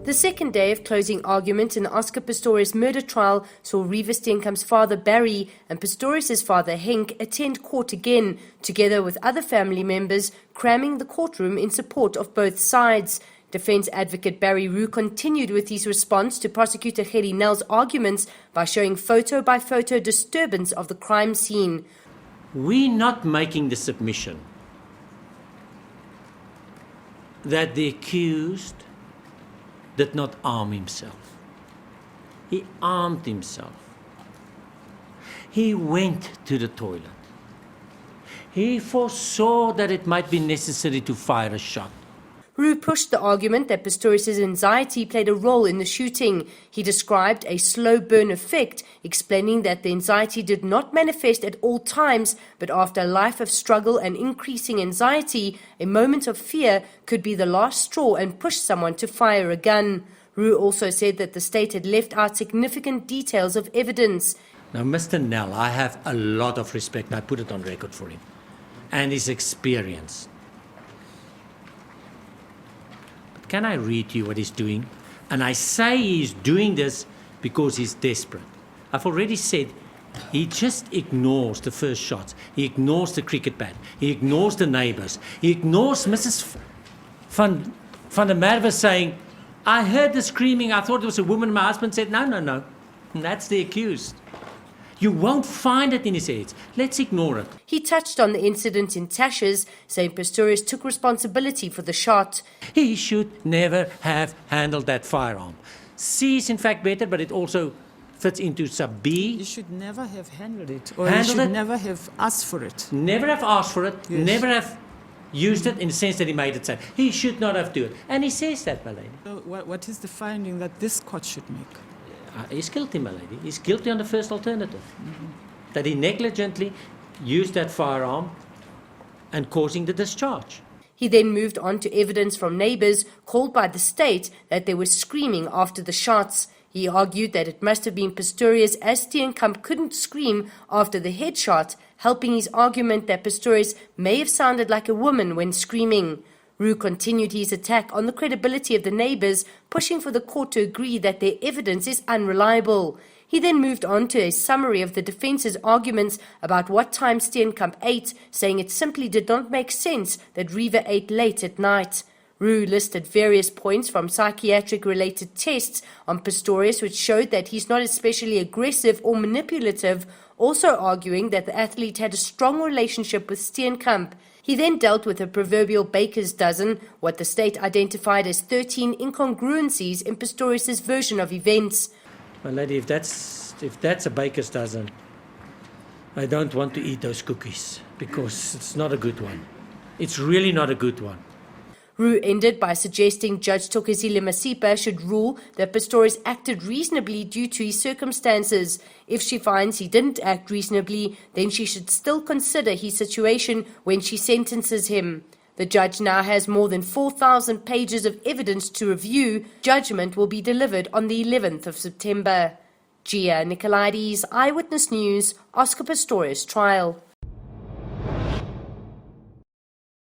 The second day of closing argument in the Oscar Pistorius murder trial saw Reeva Steenkamp's father Barry and Pistorius' father Henk attend court again, together with other family members, cramming the courtroom in support of both sides. Defence advocate Barry Roux continued with his response to prosecutor Gia Nicolaides' arguments by showing photo-by-photo disturbance of the crime scene. We're not making the submission that the accused did not arm himself. He armed himself. He went to the toilet. He foresaw that it might be necessary to fire a shot. Roux pushed the argument that Pistorius' anxiety played a role in the shooting. He described a slow burn effect, explaining that the anxiety did not manifest at all times, but after a life of struggle and increasing anxiety, a moment of fear could be the last straw and push someone to fire a gun. Roux also said that the state had left out significant details of evidence. Now, Mr. Nell, I have a lot of respect. I put it on record for him. And his experience. Can I read you what he's doing? And I say he's doing this because he's desperate. I've already said he just ignores the first shots. He ignores the cricket bat. He ignores the neighbors. He ignores Mrs. Van der Merwe saying, I heard the screaming. I thought it was a woman. My husband said, no. And that's the accused. You won't find it in his head. Let's ignore it. He touched on the incident in Tashes, saying Pistorius took responsibility for the shot. He should never have handled that firearm. C is in fact better, but it also fits into sub B. He should never have handled it, or he should never have asked for it. Never have asked for it, yes. Never have used it in the sense that he made it safe. He should not have done it. And he says that, my lady. So what is the finding that this court should make? He's guilty, my lady. He's guilty on the first alternative. That he negligently used that firearm and causing the discharge. He then moved on to evidence from neighbors called by the state that they were screaming after the shots. He argued that it must have been Pistorius, as Steenkamp couldn't scream after the headshot, helping his argument that Pistorius may have sounded like a woman when screaming. Roux continued his attack on the credibility of the neighbors, pushing for the court to agree that their evidence is unreliable. He then moved on to a summary of the defense's arguments about what time Steenkamp ate, saying it simply did not make sense that Reeva ate late at night. Roux listed various points from psychiatric-related tests on Pistorius which showed that he's not especially aggressive or manipulative, also arguing that the athlete had a strong relationship with Steenkamp. He then dealt with a proverbial baker's dozen, what the state identified as 13 incongruencies in Pistorius' version of events. My lady, if that's a baker's dozen, I don't want to eat those cookies because it's not a good one. It's really not a good one. Roux ended by suggesting Judge Thokozile Masipa should rule that Pistorius acted reasonably due to his circumstances. If she finds he didn't act reasonably, then she should still consider his situation when she sentences him. The judge now has more than 4,000 pages of evidence to review. Judgment will be delivered on the 11th of September. Gia Nicolaides, Eyewitness News, Oscar Pistorius trial.